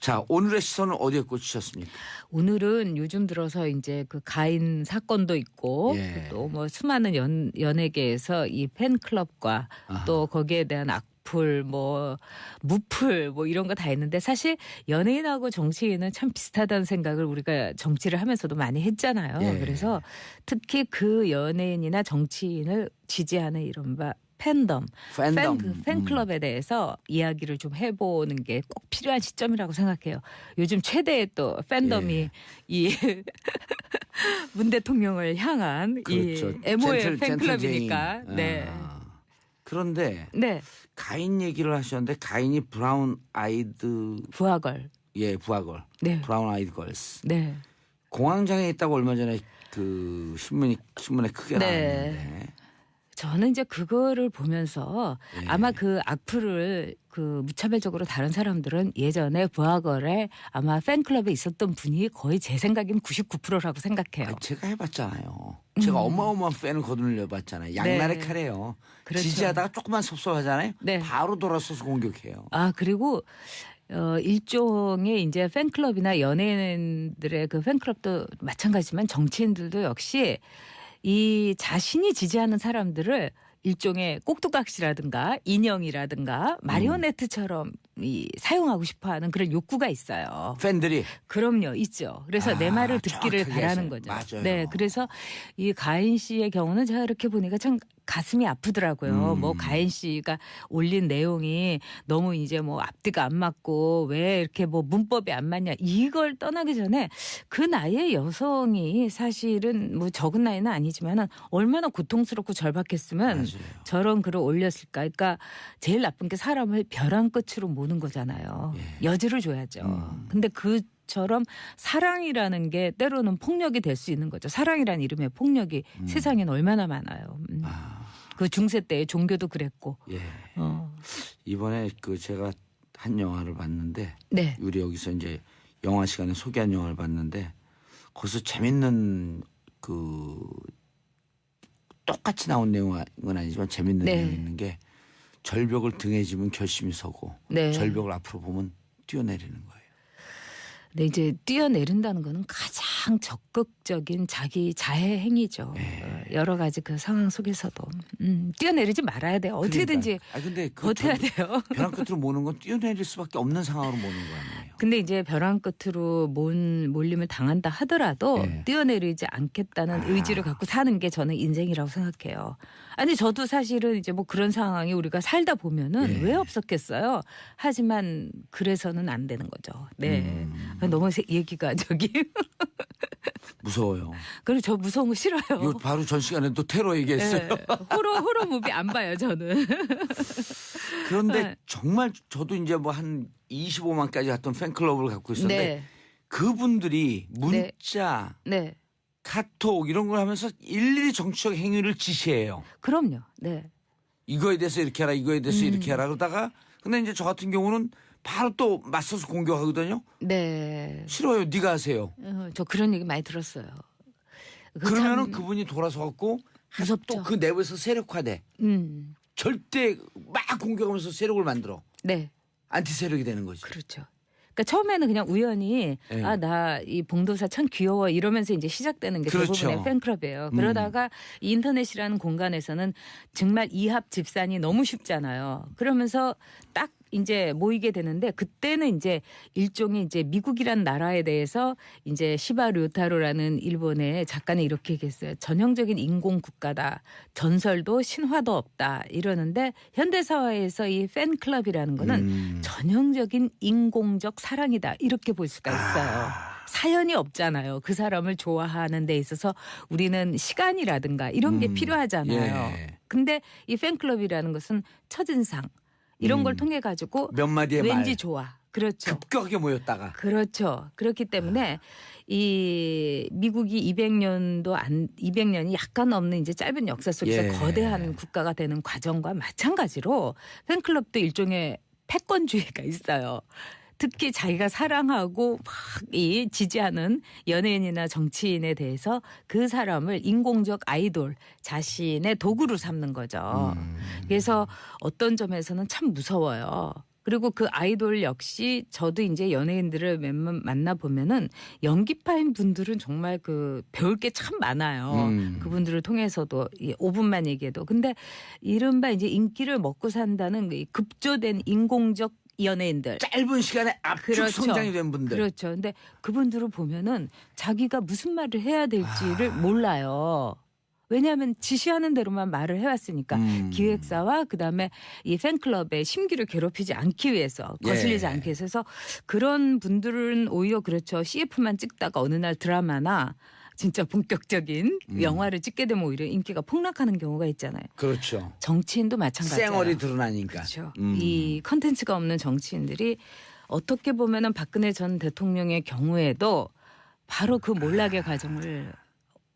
자, 오늘의 시선은 어디에 꽂히셨습니까? 오늘은 요즘 들어서 이제 그 가인 사건도 있고 예. 또 뭐 수많은 연예계에서 이 팬클럽과 아하. 또 거기에 대한 악플 뭐 무플 뭐 이런 거 다 있는데 사실 연예인하고 정치인은 참 비슷하다는 생각을 우리가 정치를 하면서도 많이 했잖아요. 예. 그래서 특히 그 연예인이나 정치인을 지지하는 이른바 팬덤, 팬클럽에 대해서 이야기를 좀 해보는 게 꼭 필요한 시점이라고 생각해요. 요즘 최대의 또 팬덤이 예. 이 문 대통령을 향한 그렇죠. 이 MO의 팬클럽이니까. 젠틀 네. 그런데 네. 가인 얘기를 하셨는데 가인이 브라운 아이드 부하걸. 예 부하걸 네. 브라운 아이드 걸스 네. 공황장애 있다고 얼마 전에 그 신문에 크게 네. 나왔는데 저는 이제 그거를 보면서 예. 아마 그 악플을 그 무차별적으로 다른 사람들은 예전에 부하걸에 아마 팬클럽에 있었던 분이 거의 제 생각이면 99%라고 생각해요. 제가 해봤잖아요. 제가 어마어마한 팬을 거두려봤잖아요. 양날의 네. 칼이에요. 그렇죠. 지지하다가 조금만 섭섭하잖아요. 네. 바로 돌아서서 공격해요. 아, 그리고 일종의 이제 팬클럽이나 연예인들의 그 팬클럽도 마찬가지지만 정치인들도 역시 이 자신이 지지하는 사람들을 일종의 꼭두각시라든가 인형이라든가 마리오네트처럼 사용하고 싶어하는 그런 욕구가 있어요. 팬들이 그럼요, 있죠. 그래서 내 말을 듣기를 정확하게 바라는 하셔요. 거죠. 맞아요. 네, 그래서 이 가인 씨의 경우는 제가 이렇게 보니까 참 가슴이 아프더라고요. 뭐 가인 씨가 올린 내용이 너무 이제 뭐 앞뒤가 안 맞고 왜 이렇게 뭐 문법이 안 맞냐 이걸 떠나기 전에 그 나이의 여성이 사실은 뭐 적은 나이는 아니지만은 얼마나 고통스럽고 절박했으면 맞아요. 저런 글을 올렸을까. 그러니까 제일 나쁜 게 사람을 벼랑 끝으로 모는 거잖아요. 예. 여지를 줘야죠. 근데 그처럼 사랑이라는 게 때로는 폭력이 될 수 있는 거죠. 사랑이라는 이름의 폭력이 세상엔 얼마나 많아요. 그 중세 때의 종교도 그랬고. 예. 어. 이번에 그 제가 한 영화를 봤는데 네. 우리 여기서 이제 영화 시간에 소개한 영화를 봤는데 거기서 재밌는 그 똑같이 나온 내용은 아니지만 재밌는 네. 내용이 있는 게 절벽을 등에 지면 결심이 서고 네. 절벽을 앞으로 보면 뛰어내리는 거예요. 근데 이제 뛰어내린다는 거는 가장 적극적인 자기 자해 행위죠. 여러 가지 그 상황 속에서도 뛰어내리지 말아야 돼요. 어떻게든지 근데 버텨야 돼요. 벼랑 끝으로 모는 건 뛰어내릴 수밖에 없는 상황으로 모는 거 아니에요. 근데 이제 벼랑 끝으로 몰림을 당한다 하더라도 예. 뛰어내리지 않겠다는 의지를 갖고 사는 게 저는 인생이라고 생각해요. 아니 저도 사실은 이제 뭐 그런 상황이 우리가 살다 보면은 예. 왜 없었겠어요. 하지만 그래서는 안 되는 거죠. 네. 너무 얘기가 저기. 무서워요. 그리고 저 무서운 거 싫어요. 이거 바로 전 시간에 또 테러 얘기했어요. 네. 호러 무비 안 봐요 저는. 그런데 네. 정말 저도 이제 뭐 한 25만까지 갔던 팬클럽을 갖고 있었는데 네. 그분들이 문자, 네. 카톡 이런 걸 하면서 일일이 정치적 행위를 지시해요. 그럼요. 네. 이거에 대해서 이렇게 해라, 이거에 대해서 이렇게 해라 그러다가 근데 이제 저 같은 경우는 바로 또 맞서서 공격하거든요. 네. 싫어요. 네가 하세요. 저 그런 얘기 많이 들었어요. 그러면은 참 그분이 돌아서 갖고 무섭죠. 또 그 내부에서 세력화돼. 절대 막 공격하면서 세력을 만들어. 네. 안티 세력이 되는 거지. 그렇죠. 그러니까 처음에는 그냥 우연히 네. 나 이 봉도사 참 귀여워 이러면서 이제 시작되는 게 그렇죠. 대부분의 팬클럽이에요. 그러다가 이 인터넷이라는 공간에서는 정말 이합 집산이 너무 쉽잖아요. 그러면서 딱 이제 모이게 되는데 그때는 이제 일종의 이제 미국이란 나라에 대해서 이제 시바 료타로라는 일본의 작가는 이렇게 얘기했어요. 전형적인 인공 국가다. 전설도 신화도 없다. 이러는데 현대 사회에서 이 팬클럽이라는 거는 전형적인 인공적 사랑이다. 이렇게 볼 수가 있어요. 사연이 없잖아요. 그 사람을 좋아하는 데 있어서 우리는 시간이라든가 이런 게 필요하잖아요. 예. 근데 이 팬클럽이라는 것은 첫인상 이런 걸 통해 가지고 몇 마디의 왠지 말 좋아. 그렇죠. 급격하게 모였다가 그렇죠. 그렇기 때문에 이 미국이 200년이 약간 넘는 이제 짧은 역사 속에서 예. 거대한 국가가 되는 과정과 마찬가지로 팬클럽도 일종의 패권주의가 있어요. 특히 자기가 사랑하고 막 이 지지하는 연예인이나 정치인에 대해서 그 사람을 인공적 아이돌 자신의 도구로 삼는 거죠. 그래서 어떤 점에서는 참 무서워요. 그리고 그 아이돌 역시 저도 이제 연예인들을 몇몇 만나 보면은 연기파인 분들은 정말 그 배울 게 참 많아요. 그분들을 통해서도 5분만 얘기해도. 근데 이른바 이제 인기를 먹고 산다는 이 급조된 인공적 연예인들. 짧은 시간에 압축 그렇죠. 성장이 된 분들. 그렇죠. 근데 그분들을 보면은 자기가 무슨 말을 해야 될지를 몰라요. 왜냐하면 지시하는 대로만 말을 해왔으니까 기획사와 그다음에 이 팬클럽의 심기를 괴롭히지 않기 위해서 거슬리지 예. 않기 위해서 그래서 그런 분들은 오히려 그렇죠. CF만 찍다가 어느 날 드라마나 진짜 본격적인 영화를 찍게 되면 오히려 인기가 폭락하는 경우가 있잖아요. 그렇죠. 정치인도 마찬가지예요. 쌩얼이 드러나니까. 그렇죠. 이 컨텐츠가 없는 정치인들이 어떻게 보면은 박근혜 전 대통령의 경우에도 바로 그 몰락의 과정을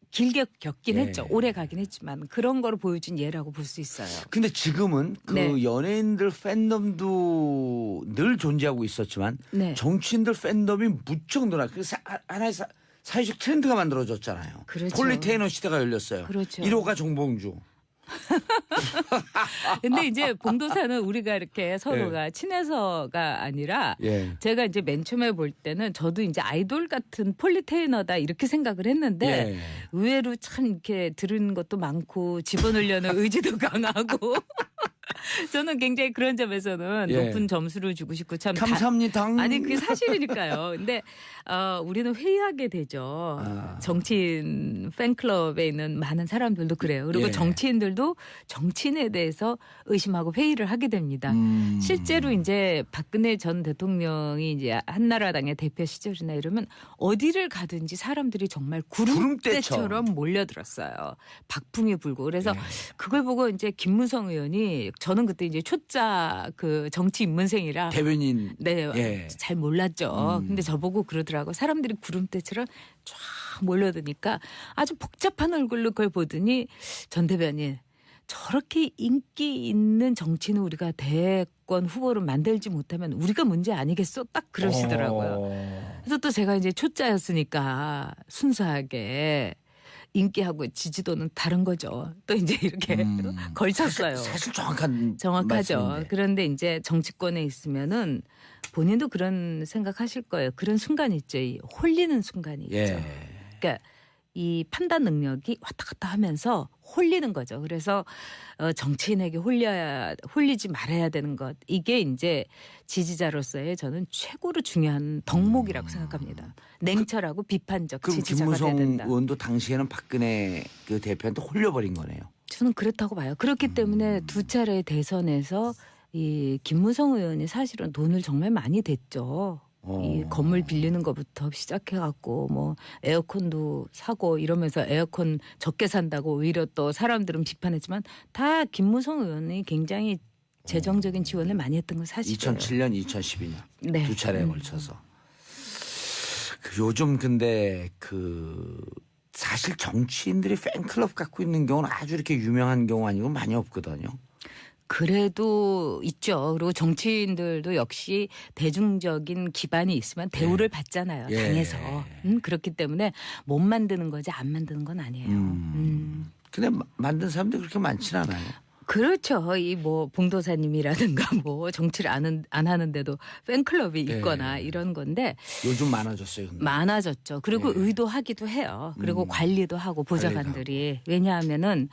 길게 겪긴 예. 했죠. 오래 가긴 했지만 그런 거를 보여준 예라고 볼 수 있어요. 근데 지금은 그 네. 연예인들 팬덤도 늘 존재하고 있었지만 네. 정치인들 팬덤이 무척 늘어. 그래서 하나의 사회적 트렌드가 만들어졌잖아요. 그렇죠. 폴리테이너 시대가 열렸어요. 그렇죠. 1호가 정봉주. 근데 이제 봉도사는 우리가 이렇게 서로가 친해서가 아니라 예. 제가 이제 맨 처음에 볼 때는 저도 이제 아이돌 같은 폴리테이너다 이렇게 생각을 했는데 예. 의외로 참 이렇게 들은 것도 많고 집어넣으려는 의지도 강하고 저는 굉장히 그런 점에서는 예. 높은 점수를 주고 싶고 참 감사합니다. 아니 그게 사실이니까요. 근데 우리는 회의하게 되죠. 정치인 팬클럽에 있는 많은 사람들도 그래요. 그리고 예. 정치인들도 정치인에 대해서 의심하고 회의를 하게 됩니다. 실제로 이제 박근혜 전 대통령이 이제 한나라당의 대표 시절이나 이러면 어디를 가든지 사람들이 정말 구름대처럼 몰려들었어요. 박풍이 불고. 그래서 예. 그걸 보고 이제 김무성 의원이 저는 그때 이제 초짜 그 정치 입문생이라 대변인. 네, 예. 잘 몰랐죠. 근데 저보고 그러더라고. 사람들이 구름대처럼 쫙 몰려드니까 아주 복잡한 얼굴로 그걸 보더니 전 대변인 저렇게 인기 있는 정치는 우리가 대권 후보를 만들지 못하면 우리가 문제 아니겠어? 딱 그러시더라고요. 그래서 또 제가 이제 초짜였으니까 순수하게 인기하고 지지도는 다른 거죠. 또 이제 이렇게 걸쳤어요. 사실 정확한 정확하죠. 말씀인데. 그런데 이제 정치권에 있으면은 본인도 그런 생각하실 거예요. 그런 순간이 있죠. 이 홀리는 순간이 있죠. 예. 그러니까 이 판단 능력이 왔다 갔다 하면서 홀리는 거죠. 그래서 정치인에게 홀리지 말아야 되는 것. 이게 이제 지지자로서의 저는 최고로 중요한 덕목이라고 생각합니다. 냉철하고 비판적 그럼 지지자가 돼야 김무성 된다. 의원도 당시에는 박근혜 그 대표한테 홀려버린 거네요. 저는 그렇다고 봐요. 그렇기 때문에 두 차례 대선에서 이 김무성 의원이 사실은 돈을 정말 많이 댔죠. 이 건물 빌리는 것부터 시작해갖고 뭐 에어컨도 사고 이러면서 에어컨 적게 산다고 오히려 또 사람들은 비판했지만 다 김무성 의원이 굉장히 재정적인 지원을 많이 했던 건 사실이에요. 2007년, 2012년 네. 두 차례에 걸쳐서. 그 요즘 근데 그 사실 정치인들이 팬클럽 갖고 있는 경우는 아주 이렇게 유명한 경우 아니고 많이 없거든요. 그래도 있죠. 그리고 정치인들도 역시 대중적인 기반이 있으면 대우를 받잖아요. 예. 당에서. 그렇기 때문에 못 만드는 거지 안 만드는 건 아니에요. 근데 만든 사람들이 그렇게 많지는 않아요. 그렇죠. 이 뭐 봉도사님이라든가 뭐 정치를 안 하는데도 팬클럽이 있거나 이런 건데 요즘 많아졌어요. 근데. 많아졌죠. 그리고 예. 의도하기도 해요. 그리고 관리도 하고 보좌관들이. 왜냐하면은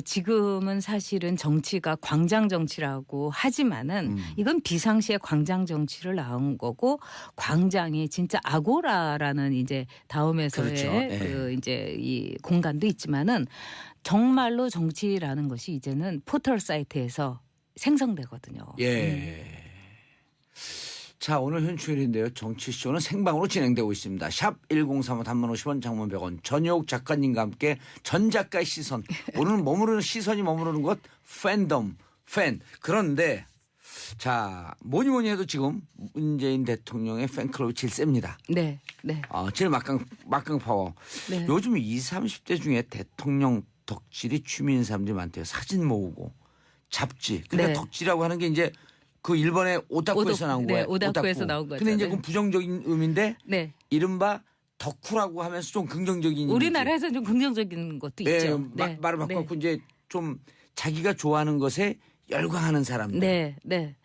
지금은 사실은 정치가 광장 정치라고 하지만은 이건 비상시에 광장 정치를 나온 거고 광장이 진짜 아고라라는 이제 다음에서의 그렇죠. 예. 그 이제 이 공간도 있지만은 정말로 정치라는 것이 이제는 포털 사이트에서 생성되거든요. 예. 자, 오늘 현추일인데요. 정치쇼는 생방으로 진행되고 있습니다. 샵 1035 단문 50원 장문 100원 전효욱 작가님과 함께 전 작가의 시선. 오늘 시선이 머무르는 것 팬덤, 팬. 그런데 자, 뭐니 해도 지금 문재인 대통령의 팬클럽이 제일 셉니다. 네. 네. 제일 막강 파워. 네. 요즘 20, 30대 중에 대통령 덕질이 취미인 사람들이 많대요. 사진 모으고 잡지. 그러니까 네. 덕질이라고 하는 게 이제 그 일본의 오타쿠에서 나온 거예요. 오타쿠에서 나온 거죠. 근데 이제 네. 그건 부정적인 의미인데 네. 이른바 덕후라고 하면서 좀 긍정적인 우리나라에서 좀 긍정적인 것도 이미지. 있죠. 네, 말을 바꿔갖고 이제 좀 자기가 좋아하는 것에 열광하는 사람들. 네, 네.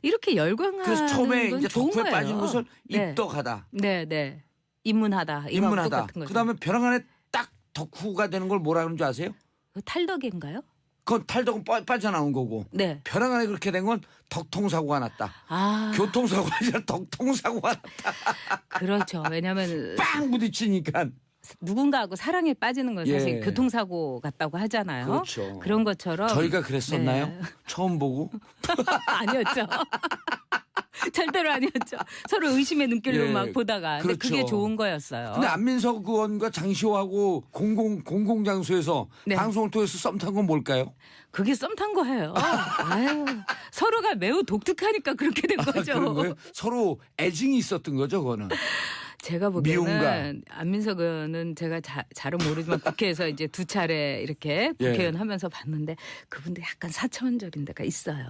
이렇게 열광하는 그래서 처음에 건 이제 좋은 덕후에 거예요. 빠진 것을 네. 입덕하다, 네, 네. 입문하다. 이거하고 입문하다. 똑같은 거죠. 그다음에 벼랑 안에 딱 덕후가 되는 걸 뭐라 그러는 줄 아세요? 그 탈덕인가요? 그건 탈덕은 빠져나온 거고 네. 벼랑 안에 그렇게 된 건 덕통사고가 났다. 아, 교통사고가 아니라 덕통사고가 났다. 그렇죠. 왜냐하면 빵 부딪히니까. 누군가하고 사랑에 빠지는 건 사실 예. 교통사고 같다고 하잖아요. 그렇죠. 런 것처럼 저희가 그랬었나요? 네. 처음 보고. 아니었죠. 절대로 아니었죠. 서로 의심의 눈길로 예, 막 보다가 근데 그렇죠. 그게 좋은 거였어요. 근데 안민석 의원과 장시호하고 공공장소에서 네. 방송을 통해서 썸 탄 건 뭘까요? 그게 썸 탄 거예요. 아유, 서로가 매우 독특하니까 그렇게 된 거죠. 그런 거예요? 서로 애증이 있었던 거죠, 그거는. 제가 미움과. 보기에는 안민석 의원은 제가 잘은 모르지만 국회에서 이제 2차례 이렇게 국회의원 하면서 봤는데 그분도 약간 사차원적인 데가 있어요.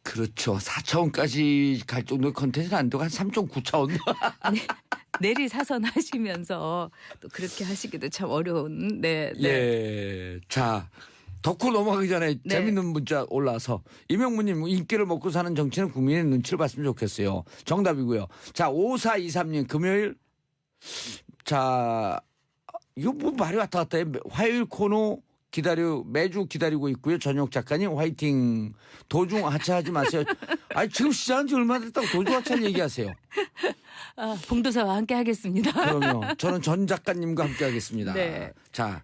그렇죠. 4차원까지 갈 정도의 컨텐츠는 안 되고 한 3.9차원. 아니, 내리 사선 하시면서 또 그렇게 하시기도 참 어려운. 네, 네. 예. 자, 덕후 넘어가기 전에 네. 재밌는 문자 올라와서 이명무님 인기를 먹고 사는 정치는 국민의 눈치를 봤으면 좋겠어요. 정답이고요. 자, 5423님 금요일 자 이거 뭐 말이 왔다 갔다 해. 화요일 코너 매주 기다리고 있고요. 전역 작가님 화이팅. 도중 하차하지 마세요. 아니 지금 시작한 지 얼마 됐다고 도중 하차를 얘기하세요. 아, 봉도사와 함께 하겠습니다. 그럼요. 저는 전 작가님과 함께 하겠습니다. 네. 자,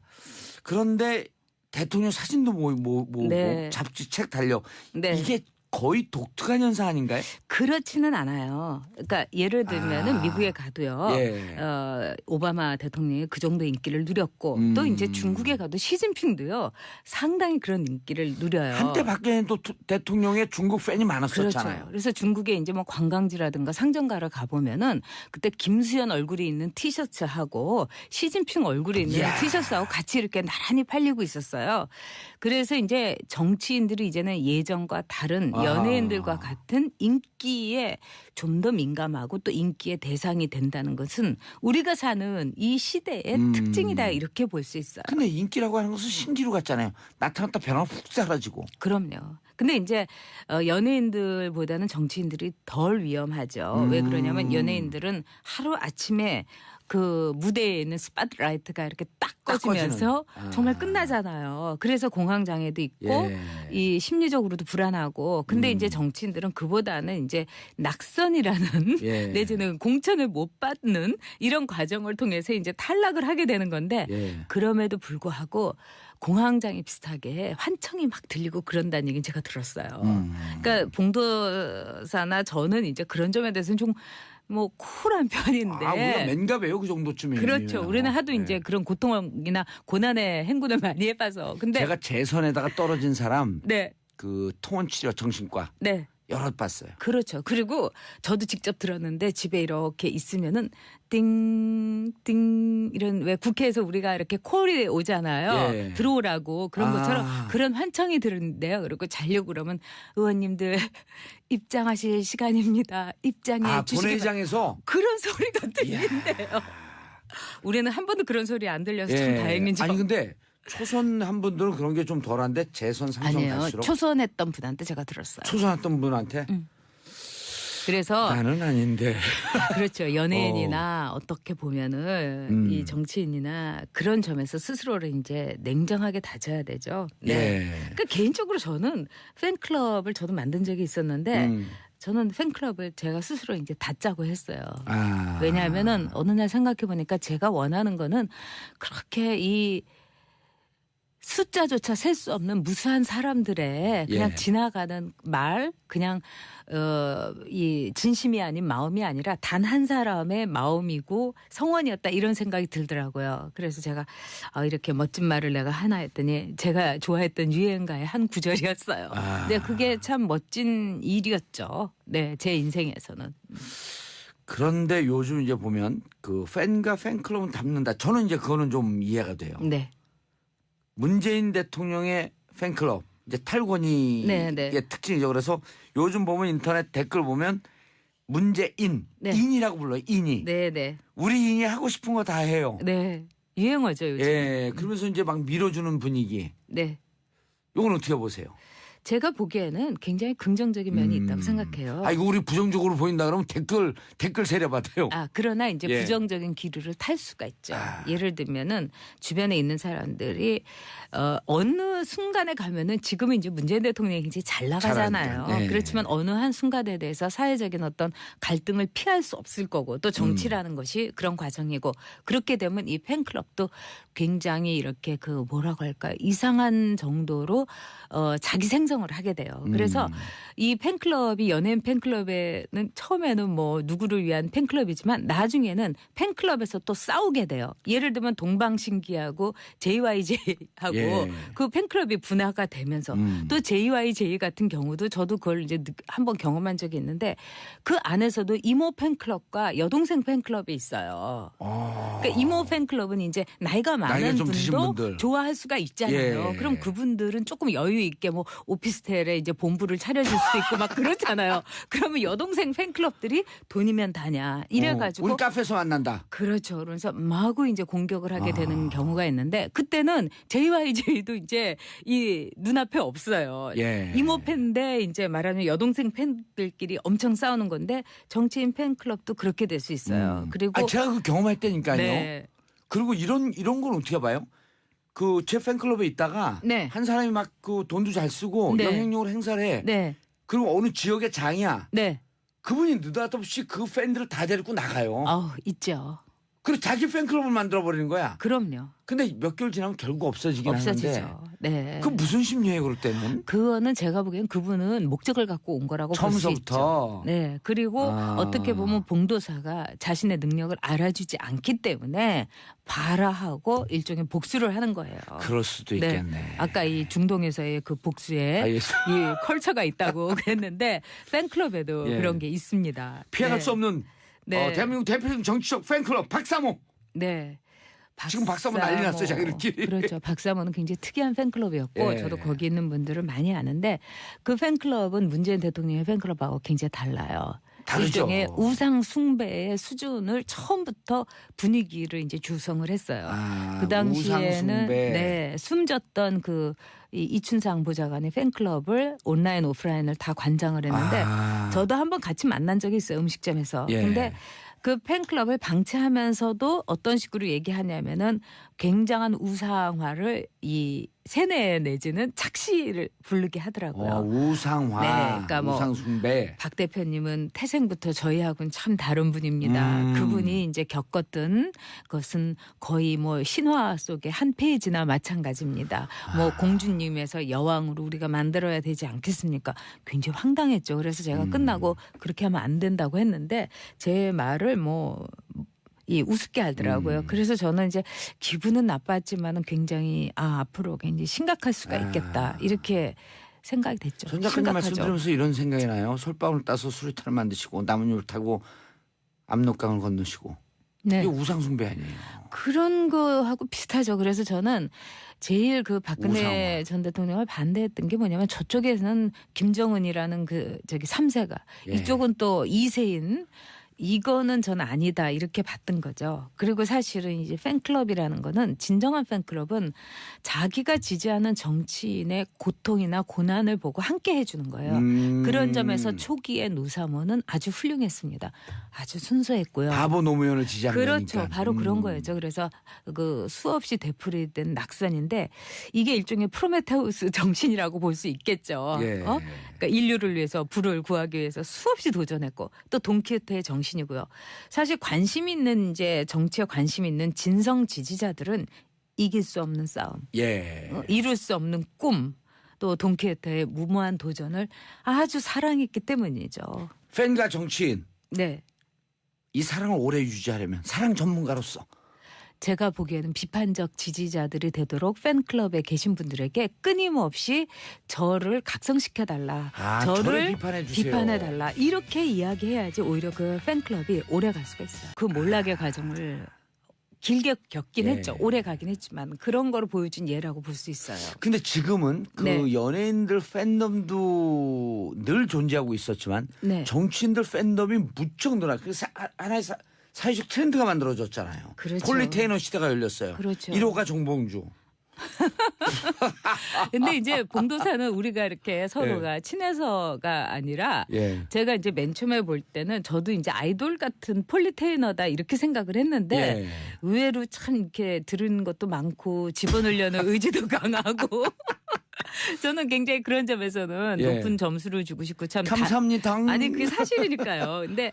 그런데 대통령 사진도 모으고 네. 잡지 책 달려. 네. 이게 거의 독특한 현상 아닌가요? 그렇지는 않아요. 그러니까 예를 들면은 미국에 가도요. 예. 오바마 대통령이 그 정도 인기를 누렸고 또 이제 중국에 가도 시진핑도요. 상당히 그런 인기를 누려요. 한때 박근혜도 대통령의 중국 팬이 많았었잖아요. 그렇죠. 그래서 중국에 이제 뭐 관광지라든가 상점가를 가보면은 그때 김수현 얼굴이 있는 티셔츠하고 시진핑 얼굴이 있는 이야. 티셔츠하고 같이 이렇게 나란히 팔리고 있었어요. 그래서 이제 정치인들이 이제는 예전과 다른 연예인들과 같은 인기에 좀 더 민감하고 또 인기의 대상이 된다는 것은 우리가 사는 이 시대의 특징이다 이렇게 볼 수 있어요. 근데 인기라고 하는 것은 신기루 같잖아요. 나타났다 변하면 훅 사라지고. 그럼요. 근데 이제 연예인들보다는 정치인들이 덜 위험하죠. 왜 그러냐면 연예인들은 하루 아침에 그 무대에 있는 스팟라이트가 이렇게 딱 꺼지면서 정말 끝나잖아요. 그래서 공황장애도 있고 예. 이 심리적으로도 불안하고 근데 이제 정치인들은 그보다는 이제 낙선이라는 예. 내지는 공천을 못 받는 이런 과정을 통해서 이제 탈락을 하게 되는 건데 예. 그럼에도 불구하고 공황장애 비슷하게 환청이 막 들리고 그런다는 얘기는 제가 들었어요. 그러니까 봉도사나 저는 이제 그런 점에 대해서는 좀 뭐 쿨한 편인데. 우리가 맨갑이에요 그 정도쯤이면. 그렇죠. 우리는 하도 이제 네. 그런 고통이나 고난의 행군을 많이 해봐서. 근데 제가 재선에다가 떨어진 사람 네, 그 통원치료 정신과 네. 여러 봤어요. 그렇죠. 그리고 저도 직접 들었는데 집에 이렇게 있으면은 띵띵 이런 왜 국회에서 우리가 이렇게 콜이 오잖아요. 예. 들어오라고 그런 아. 것처럼 그런 환청이 들은데요. 그리고 자려고 그러면 의원님들 입장하실 시간입니다. 입장해 주시기 본회의장에서 그런 소리가 들린대요. 우리는 한 번도 그런 소리 안 들려서 참 다행인지. 아니 근데 초선한 분들은 그런 게 좀 덜한데 재선 삼선 아니에요. 갈수록 초선했던 분한테 제가 들었어요. 초선했던 분한테 그래서 나는 아닌데. 그렇죠. 연예인이나 어떻게 보면은 이 정치인이나 그런 점에서 스스로를 이제 냉정하게 다져야 되죠. 네. 예. 그러니까 개인적으로 저는 팬클럽을 저도 만든 적이 있었는데 저는 팬클럽을 제가 스스로 이제 닫자고 했어요. 아. 왜냐하면은 어느 날 생각해 보니까 제가 원하는 거는 그렇게 이 숫자조차 셀 수 없는 무수한 사람들의 그냥 예. 지나가는 말 그냥 이 진심이 아닌 마음이 아니라 단 한 사람의 마음이고 성원이었다 이런 생각이 들더라고요. 그래서 제가 이렇게 멋진 말을 내가 하나 했더니 제가 좋아했던 유행가의 한 구절이었어요. 네, 그게 참 멋진 일이었죠. 네, 제 인생에서는. 그런데 요즘 이제 보면 그 팬과 팬클럽은 닮는다. 저는 이제 그거는 좀 이해가 돼요. 네. 문재인 대통령의 팬클럽 이제 탈권위의 네, 네. 특징이죠. 그래서 요즘 보면 인터넷 댓글 보면 문재인 네. 인이라고 불러요. 인이 네, 네. 우리 인이 하고 싶은 거 다 해요. 네. 유행어죠, 요즘. 예, 그러면서 이제 막 밀어주는 분위기. 네. 이건 어떻게 보세요? 제가 보기에는 굉장히 긍정적인 면이 있다고 생각해요. 아 이거 우리 부정적으로 보인다 그러면 댓글 세려받아요. 그러나 이제 예. 부정적인 기류를 탈 수가 있죠. 예를 들면은 주변에 있는 사람들이 어느 순간에 가면은 지금은 이제 문재인 대통령이 굉장히 잘 나가잖아요. 잘하니까. 네. 그렇지만 어느 한 순간에 대해서 사회적인 어떤 갈등을 피할 수 없을 거고 또 정치라는 것이 그런 과정이고 그렇게 되면 이 팬클럽도 굉장히 이렇게 그 뭐라고 할까요? 이상한 정도로 자기 생성을 하게 돼요. 그래서 이 팬클럽이 연예인 팬클럽에는 처음에는 뭐 누구를 위한 팬클럽이지만 나중에는 팬클럽에서 또 싸우게 돼요. 예를 들면 동방신기하고 JYJ하고 예. 그 팬클럽이 분화가 되면서 또 JYJ 같은 경우도 저도 그걸 이제 한번 경험한 적이 있는데 그 안에서도 이모 팬클럽과 여동생 팬클럽이 있어요. 그러니까 이모 팬클럽은 이제 나이가 많은 좀 드신 분도 분들. 좋아할 수가 있잖아요. 예. 그럼 그분들은 조금 여유 있게 뭐 오피스텔에 이제 본부를 차려줄 수도 있고 막 그렇잖아요. 그러면 여동생 팬클럽들이 돈이면 다냐 이래가지고 우리 카페에서 만난다. 그렇죠. 그러면서 마구 이제 공격을 하게 되는 경우가 있는데 그때는 JYJ도 이제 이 눈앞에 없어요. 예. 이모 팬인데 이제 말하면 여동생 팬들끼리 엄청 싸우는 건데 정치인 팬클럽도 그렇게 될 수 있어요. 그리고 제가 그 경험할 때니까요. 네. 그리고 이런 건 어떻게 봐요? 그 제 팬클럽에 있다가 네. 한 사람이 막 그 돈도 잘 쓰고 네. 영향력으로 행사를 해. 네. 그리고 어느 지역의 장이야. 네. 그분이 느닷없이 그 팬들을 다 데리고 나가요. 있죠. 그리고 자기 팬클럽을 만들어 버리는 거야. 그럼요. 근데 몇 개월 지나면 결국 없어지긴 하는데. 없어지죠. 네. 그 무슨 심리예요, 그럴 때는? 그거는 제가 보기엔 그분은 목적을 갖고 온 거라고 볼 수 있죠. 처음서부터. 네. 그리고 어떻게 보면 봉도사가 자신의 능력을 알아주지 않기 때문에 발화하고 일종의 복수를 하는 거예요. 그럴 수도 있겠네. 아까 이 중동에서의 그 복수에 알겠습니다. 이 컬처가 있다고 그랬는데 팬클럽에도 예. 그런 게 있습니다. 피해갈 네. 수 없는 네. 대한민국 대표적인 정치적 팬클럽 박사모. 네. 지금 박사모 난리 났어요, 자기들끼리. 그렇죠. 박사모는 굉장히 특이한 팬클럽이었고 예. 저도 거기 있는 분들을 많이 아는데 그 팬클럽은 문재인 대통령의 팬클럽하고 굉장히 달라요. 다르죠. 일종의 우상 숭배의 수준을 처음부터 분위기를 이제 조성을 했어요. 그 당시에는 우상숭배. 네, 숨졌던 그 이춘상 보좌관의 팬클럽을 온라인 오프라인을 다 관장을 했는데 저도 한번 같이 만난 적이 있어요. 음식점에서. 예. 근데 그 팬클럽을 방치하면서도 어떤 식으로 얘기하냐면은 굉장한 우상화를 이 세뇌 내지는 착시를 부르게 하더라고요. 우상화, 네, 그러니까 뭐 우상숭배. 박 대표님은 태생부터 저희하고는 참 다른 분입니다. 그분이 이제 겪었던 것은 거의 뭐 신화 속의 한 페이지나 마찬가지입니다. 뭐 공주님에서 여왕으로 우리가 만들어야 되지 않겠습니까? 굉장히 황당했죠. 그래서 제가 끝나고 그렇게 하면 안 된다고 했는데 제 말을 우습게 하더라고요. 그래서 저는 이제 기분은 나빴지만은 굉장히 앞으로 굉장히 심각할 수가 있겠다. 이렇게 생각이 됐죠. 전 작가님 말씀 심각하죠. 들으면서 이런 생각이 나요. 솔방울 따서 수류탄을 만드시고 나뭇잎을 타고 압록강을 건너시고. 네. 이게 우상숭배 아니에요. 그런 거하고 비슷하죠. 그래서 저는 제일 그 박근혜 우상화. 전 대통령을 반대했던 게 뭐냐면 저쪽에서는 김정은이라는 그 저기 3세가 예. 이쪽은 또 2세인 이거는 저는 아니다 이렇게 봤던 거죠. 그리고 사실은 이제 팬클럽이라는 거는 진정한 팬클럽은 자기가 지지하는 정치인의 고통이나 고난을 보고 함께 해주는 거예요. 그런 점에서 초기에 노사모는 아주 훌륭했습니다. 아주 순수했고요. 바보 노무현을 지지하는 그렇죠. 거니까. 바로 그런 거였죠. 그래서 그 수없이 되풀이된 낙선인데 이게 일종의 프로메테우스 정신이라고 볼 수 있겠죠. 예. 그러니까 인류를 위해서 불을 구하기 위해서 수없이 도전했고 또 돈키호테의 정신이고요. 사실 관심 있는 이제 정치에 관심 있는 진성 지지자들은 이길 수 없는 싸움, 예. 이룰 수 없는 꿈, 또 돈키호테의 무모한 도전을 아주 사랑했기 때문이죠. 팬과 정치인 네. 이 사랑을 오래 유지하려면 사랑 전문가로서 제가 보기에는 비판적 지지자들이 되도록 팬클럽에 계신 분들에게 끊임없이 저를 각성시켜달라. 저를 비판해 주세요. 비판해달라. 이렇게 이야기해야지 오히려 그 팬클럽이 오래 갈 수가 있어요. 그 몰락의 과정을 길게 겪긴 예. 했죠. 오래 가긴 했지만 그런 거를 보여준 예라고 볼 수 있어요. 근데 지금은 그 네. 연예인들 팬덤도 늘 존재하고 있었지만 네. 정치인들 팬덤이 무척 늘어. 그래서 하나의 사회적 트렌드가 만들어졌잖아요. 그렇죠. 폴리테이너 시대가 열렸어요. 그렇죠. 1호가 정봉주, 근데 이제 봉도사는 우리가 이렇게 서로가 친해서가 아니라 예. 제가 이제 맨 처음에 볼 때는 저도 이제 아이돌 같은 폴리테이너다 이렇게 생각을 했는데 예. 의외로 참 이렇게 들은 것도 많고 집어넣으려는 의지도 강하고 저는 굉장히 그런 점에서는 예. 높은 점수를 주고 싶고 참 감사합니다. 아니 그게 사실이니까요. 근데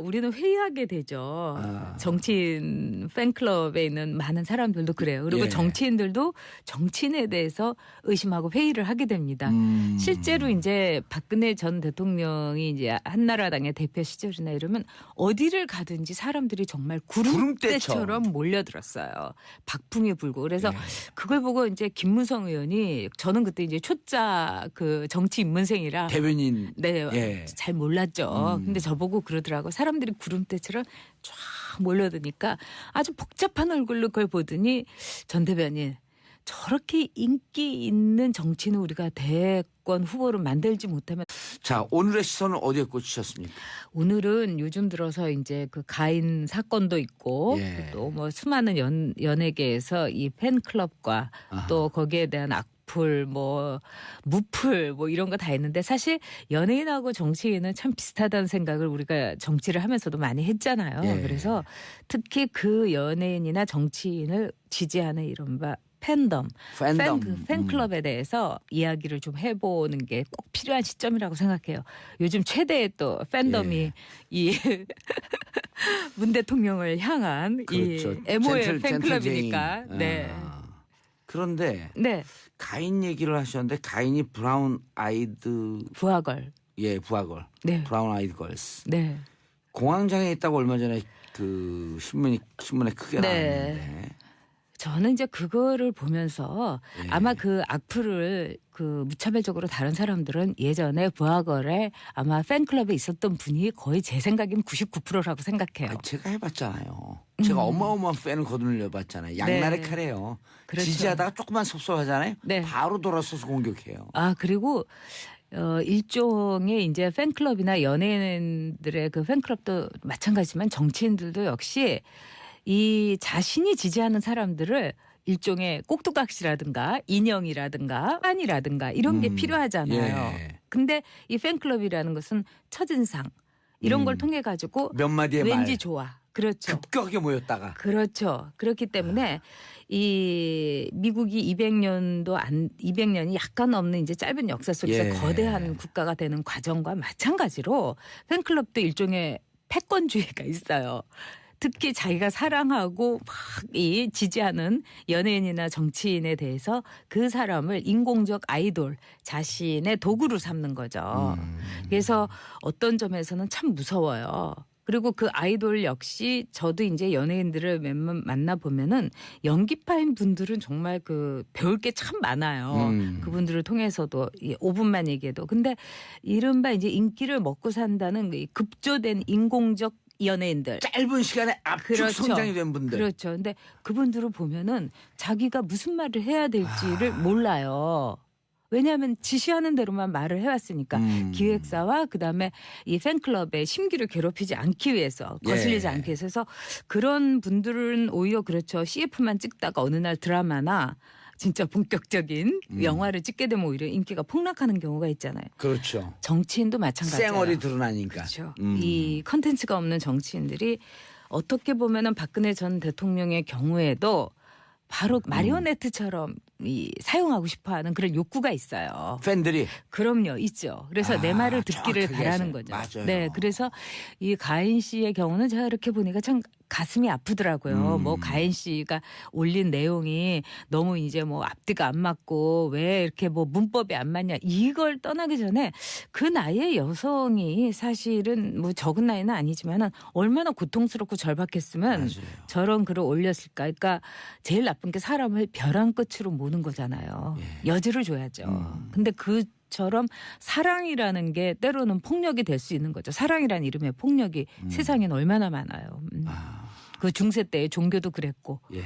우리는 회의하게 되죠. 아. 정치인 팬클럽에 있는 많은 사람들도 그래요. 그리고 예. 정치인들도 정치인에 대해서 의심하고 회의를 하게 됩니다. 실제로 이제 박근혜 전 대통령이 이제 한나라당의 대표 시절이나 이러면 어디를 가든지 사람들이 정말 구름대처럼 몰려들었어요. 박풍이 불고. 그래서 예. 그걸 보고 이제 김무성 의원이 저는 그때 이제 초짜 그 정치 입문생이라 대변인. 네, 예. 잘 몰랐죠. 근데 저보고 그러더라고. 사람들이 구름대처럼 쫙 몰려드니까 아주 복잡한 얼굴로 그걸 보더니 전 대변인 저렇게 인기 있는 정치는 우리가 대권 후보로 만들지 못하면 자, 오늘의 시선은 어디에 꽂히셨습니까? 오늘은 요즘 들어서 이제 그 가인 사건도 있고 예. 또 뭐 수많은 연예계에서 이 팬클럽과 아하. 또 거기에 대한 악플 뭐 무플 뭐 이런 거 다 있는데 사실 연예인하고 정치인은 참 비슷하다는 생각을 우리가 정치를 하면서도 많이 했잖아요. 예. 그래서 특히 그 연예인이나 정치인을 지지하는 이른바 팬덤, 팬클럽에 대해서 이야기를 좀 해보는 게 꼭 필요한 시점이라고 생각해요. 요즘 최대의 또 팬덤이 예. 이 문 대통령을 향한 그렇죠. 이 MO의 팬클럽이니까. 젠틀제인. 네. 그런데 네. 가인 얘기를 하셨는데 가인이 브라운 아이드 부하걸. 예 부하걸 네. 브라운 아이드 걸스 네. 공황장애 있다고 얼마 전에 그 신문에 크게 네. 나왔는데 저는 이제 그거를 보면서 예. 아마 그 악플을 그 무차별적으로 다른 사람들은 예전에 부하걸에 아마 팬클럽에 있었던 분이 거의 제 생각이면 99%라고 생각해요. 제가 해봤잖아요. 제가 어마어마한 팬을 거두려봤잖아요. 양날의 네. 칼이에요. 그렇죠. 지지하다가 조금만 섭섭하잖아요. 네. 바로 돌아서서 공격해요. 그리고 일종의 이제 팬클럽이나 연예인들의 그 팬클럽도 마찬가지지만 정치인들도 역시 이 자신이 지지하는 사람들을 일종의 꼭두각시라든가 인형이라든가 판이라든가 이런 게 필요하잖아요. 예. 근데 이 팬클럽이라는 것은 첫인상 이런 걸 통해 가지고 몇 마디의 왠지 말 좋아. 그렇죠. 급격하게 모였다가 그렇죠. 그렇기 때문에 이 미국이 200년이 약간 넘는 이제 짧은 역사 속에서 예. 거대한 국가가 되는 과정과 마찬가지로 팬클럽도 일종의 패권주의가 있어요. 특히 자기가 사랑하고 막 이 지지하는 연예인이나 정치인에 대해서 그 사람을 인공적 아이돌 자신의 도구로 삼는 거죠. 그래서 어떤 점에서는 참 무서워요. 그리고 그 아이돌 역시 저도 이제 연예인들을 만나 보면은 연기파인 분들은 정말 그 배울 게 참 많아요. 그분들을 통해서도 5분만 얘기해도. 근데 이른바 이제 인기를 먹고 산다는 이 급조된 인공적 연예인들. 짧은 시간에 압축 그렇죠. 성장이 된 분들. 그렇죠. 근데 그분들을 보면은 자기가 무슨 말을 해야 될지를 몰라요. 왜냐하면 지시하는 대로만 말을 해왔으니까 기획사와 그다음에 이 팬클럽의 심기를 괴롭히지 않기 위해서 거슬리지 예. 않기 위해서 그래서 그런 분들은 오히려 그렇죠. CF만 찍다가 어느 날 드라마나 진짜 본격적인 영화를 찍게 되면 오히려 인기가 폭락하는 경우가 있잖아요. 그렇죠. 정치인도 마찬가지예요. 쌩얼이 드러나니까. 그렇죠. 이 컨텐츠가 없는 정치인들이 어떻게 보면은 박근혜 전 대통령의 경우에도 바로 마리오네트처럼 사용하고 싶어하는 그런 욕구가 있어요. 팬들이 그럼요, 있죠. 그래서 내 말을 듣기를 정확하게 바라는 하세요. 거죠. 맞아요. 네, 그래서 이 가인 씨의 경우는 제가 이렇게 보니까 참 가슴이 아프더라고요. 뭐 가인 씨가 올린 내용이 너무 이제 뭐 앞뒤가 안 맞고 왜 이렇게 뭐 문법이 안 맞냐 이걸 떠나기 전에 그 나이의 여성이 사실은 뭐 적은 나이는 아니지만은 얼마나 고통스럽고 절박했으면 맞아요. 저런 글을 올렸을까. 그러니까 제일 나쁜 게 사람을 벼랑 끝으로 모는 거잖아요. 예. 여지를 줘야죠. 근데 그처럼 사랑이라는 게 때로는 폭력이 될 수 있는 거죠. 사랑이라는 이름의 폭력이 세상엔 얼마나 많아요. 그 중세 때의 종교도 그랬고. 예.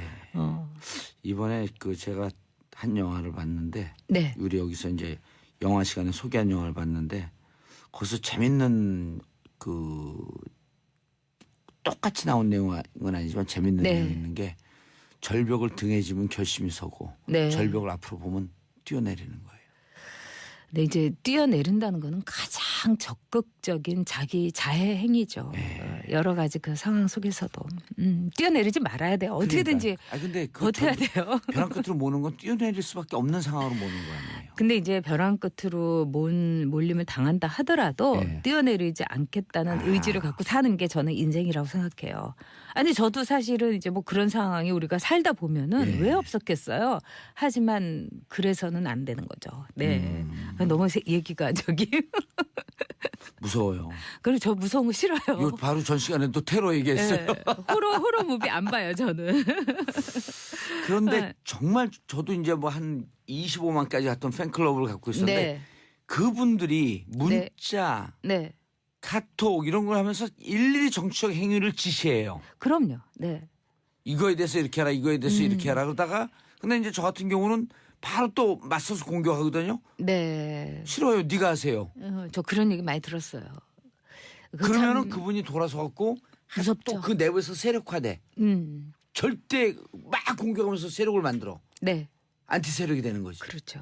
이번에 그 제가 한 영화를 봤는데 네. 우리 여기서 이제 영화 시간에 소개한 영화를 봤는데 거기서 재밌는 그 똑같이 나온 내용은 아니지만 재밌는 네. 내용이 있는 게 절벽을 등에 지면 결심이 서고 네. 절벽을 앞으로 보면 뛰어내리는 거예요. 네, 이제 뛰어내린다는 거는 가장 적극적인 자기 자해 행위죠. 여러 가지 그 상황 속에서도 뛰어내리지 말아야 돼요. 어떻게든지 근데 버텨야 돼요. 벼랑 끝으로 모는 건 뛰어내릴 수밖에 없는 상황으로 모는 거 아니에요. 근데 이제 벼랑 끝으로 몰림을 당한다 하더라도 네. 뛰어내리지 않겠다는 의지를 갖고 사는 게 저는 인생이라고 생각해요. 아니 저도 사실은 이제 뭐 그런 상황이 우리가 살다 보면은 왜 없었겠어요. 하지만 그래서는 안 되는 거죠. 네. 너무 얘기가 저기. 무서워요. 그리고 저 무서운 거 싫어요. 이거 바로 전 시간에 또 테러 얘기했어요. 네. 호러 무비 안 봐요 저는. 그런데 네. 정말 저도 이제 뭐 한 25만까지 갔던 팬클럽을 갖고 있었는데 네. 그분들이 문자, 네. 카톡 이런 걸 하면서 일일이 정치적 행위를 지시해요. 그럼요. 네. 이거에 대해서 이렇게 하라, 이거에 대해서 이렇게 하라 그러다가 근데 이제 저 같은 경우는 바로 또 맞서서 공격하거든요. 네. 싫어요. 네가 하세요. 저 그런 얘기 많이 들었어요. 그러면은 참 그분이 돌아서 갖고 무섭죠. 또 그 내부에서 세력화돼. 절대 막 공격하면서 세력을 만들어. 네. 안티 세력이 되는 거지. 그렇죠.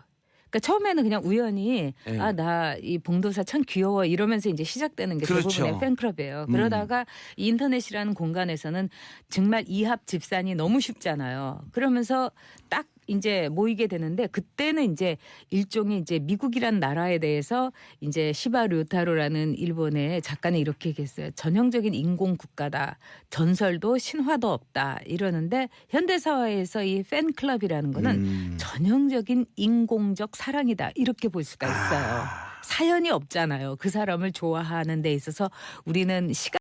그러니까 처음에는 그냥 우연히 네. 나 이 봉도사 참 귀여워 이러면서 이제 시작되는 게 그렇죠. 대부분의 팬클럽이에요. 그러다가 이 인터넷이라는 공간에서는 정말 이합 집산이 너무 쉽잖아요. 그러면서 딱 이제 모이게 되는데 그때는 이제 일종의 이제 미국이란 나라에 대해서 이제 시바 료타로라는 일본의 작가는 이렇게 얘기했어요. 전형적인 인공 국가다. 전설도 신화도 없다. 이러는데 현대 사회에서 이 팬클럽이라는 거는 전형적인 인공적 사랑이다. 이렇게 볼 수가 있어요. 사연이 없잖아요. 그 사람을 좋아하는 데 있어서 우리는 시간